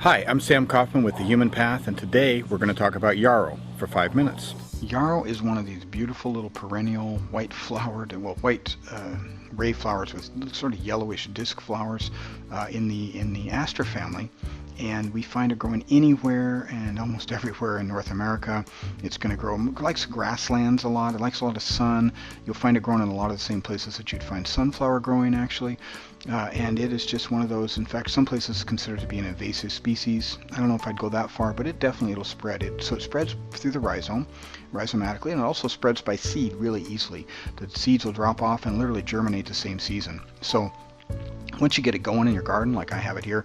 Hi, I'm Sam Coffman with The Human Path, and today we're going to talk about yarrow for 5 minutes. Yarrow is one of these beautiful little perennial white flowered, white ray flowers with sort of yellowish disc flowers in the aster family. And we find it growing anywhere and almost everywhere in North America. It's going to grow, it likes grasslands a lot, it likes a lot of sun. You'll find it growing in a lot of the same places that you'd find sunflower growing actually. And it is just one of those, in fact, some places it's considered to be an invasive species. I don't know if I'd go that far, but it'll spread. So it spreads through the rhizomatically, and it also spreads by seed really easily. The seeds will drop off and literally germinate the same season. So once you get it going in your garden, like I have it here,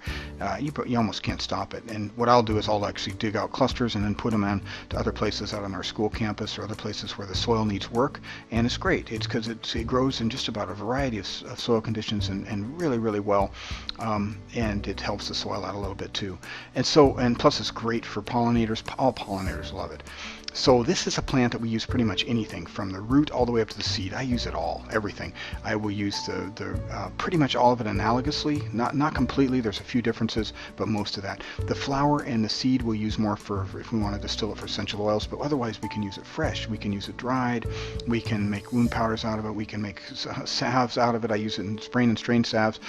you almost can't stop it. And what I'll do is I'll actually dig out clusters and then put them on to other places out on our school campus or other places where the soil needs work. And it's great. It's because it grows in just about a variety of soil conditions and really, really well. And it helps the soil out a little bit too. And plus it's great for pollinators. All pollinators love it. So this is a plant that we use pretty much anything from the root all the way up to the seed. I use it all, everything. I will use pretty much all of it analogously, not completely. There's a few differences, but most of that. The flower and the seed we'll use more for if we want to distill it for essential oils, but otherwise we can use it fresh. We can use it dried. We can make wound powders out of it. We can make salves out of it. I use it in sprain and strain salves.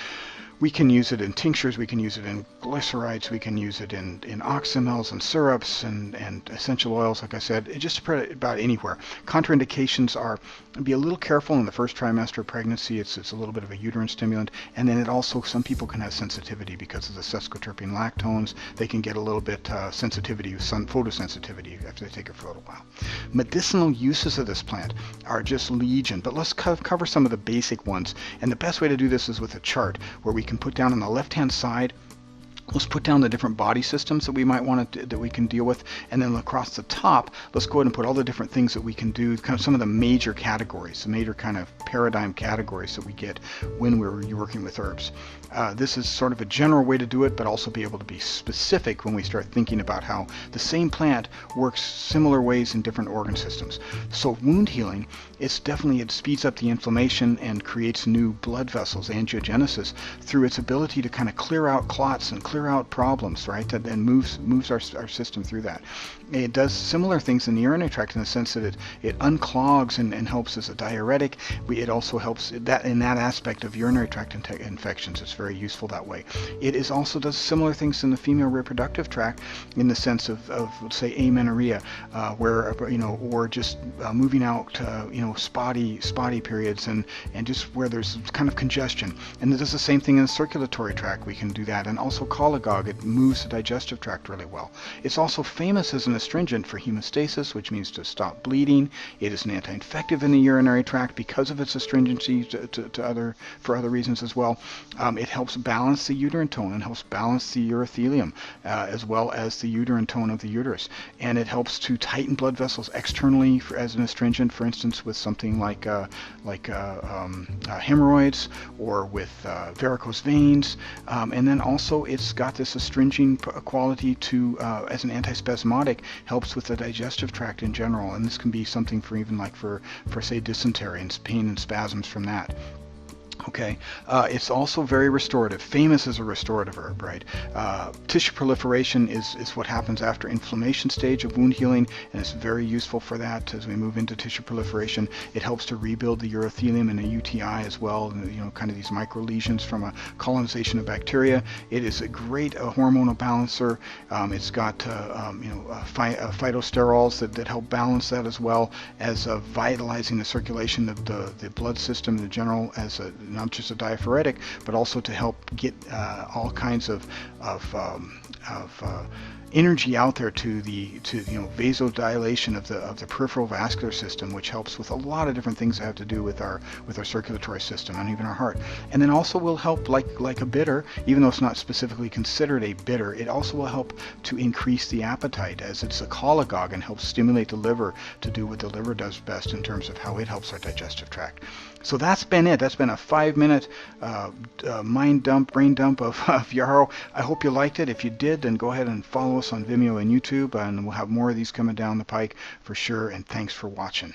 We can use it in tinctures, we can use it in glycerites, we can use it in oxymels and syrups and essential oils, like I said. It just spread about anywhere. Contraindications are, be a little careful in the first trimester of pregnancy. It's a little bit of a uterine stimulant. And then it also, some people can have sensitivity because of the sesquiterpene lactones. They can get a little bit sensitivity, photosensitivity after they take it for a little while. Medicinal uses of this plant are just legion, but let's cover some of the basic ones. And the best way to do this is with a chart where we can put down on the left-hand side, let's put down the different body systems that we might want to, that we can deal with, and then across the top, let's go ahead and put all the different things that we can do, kind of some of the major categories, the major kind of paradigm categories that we get when we're working with herbs. This is sort of a general way to do it, but also be able to be specific when we start thinking about how the same plant works similar ways in different organ systems. So wound healing, it speeds up the inflammation and creates new blood vessels, angiogenesis, through its ability to kind of clear out clots and clear out problems, right? And moves our system through that. It does similar things in the urinary tract in the sense that it unclogs and helps as a diuretic. It also helps that in that aspect of urinary tract infections. It's very useful that way. It is also does similar things in the female reproductive tract in the sense of let's say amenorrhea, where or just moving out spotty periods and just where there's kind of congestion. And it does the same thing in the circulatory tract. We can do that, and also cholagogue. It moves the digestive tract really well. It's also famous as an astringent for hemostasis, which means to stop bleeding. It is an anti-infective in the urinary tract because of its astringency for other reasons as well. It helps balance the uterine tone and helps balance the urothelium as well as the uterine tone of the uterus. And it helps to tighten blood vessels externally as an astringent, for instance, with something like hemorrhoids or with varicose veins. And then also it's got this astringing quality to as an antispasmodic, helps with the digestive tract in general. And this can be something for even like for say dysentery and pain and spasms from that. Okay, it's also very restorative, famous as a restorative herb, right? Tissue proliferation is what happens after inflammation stage of wound healing, and it's very useful for that as we move into tissue proliferation. It helps to rebuild the urothelium in a UTI as well, kind of these micro lesions from a colonization of bacteria. It is a great hormonal balancer. It's got phytosterols that help balance that as well as vitalizing the circulation of the blood system in general as not just a diaphoretic, but also to help get all kinds of energy out there to vasodilation of the peripheral vascular system, which helps with a lot of different things that have to do with our circulatory system and even our heart. And then also will help like a bitter, even though it's not specifically considered a bitter, it also will help to increase the appetite as it's a cholagogue and helps stimulate the liver to do what the liver does best in terms of how it helps our digestive tract. So that's been it. That's been a 5-minute brain dump of yarrow. I hope you liked it. If you did, then go ahead and follow us on Vimeo and YouTube, and we'll have more of these coming down the pike for sure. And thanks for watching.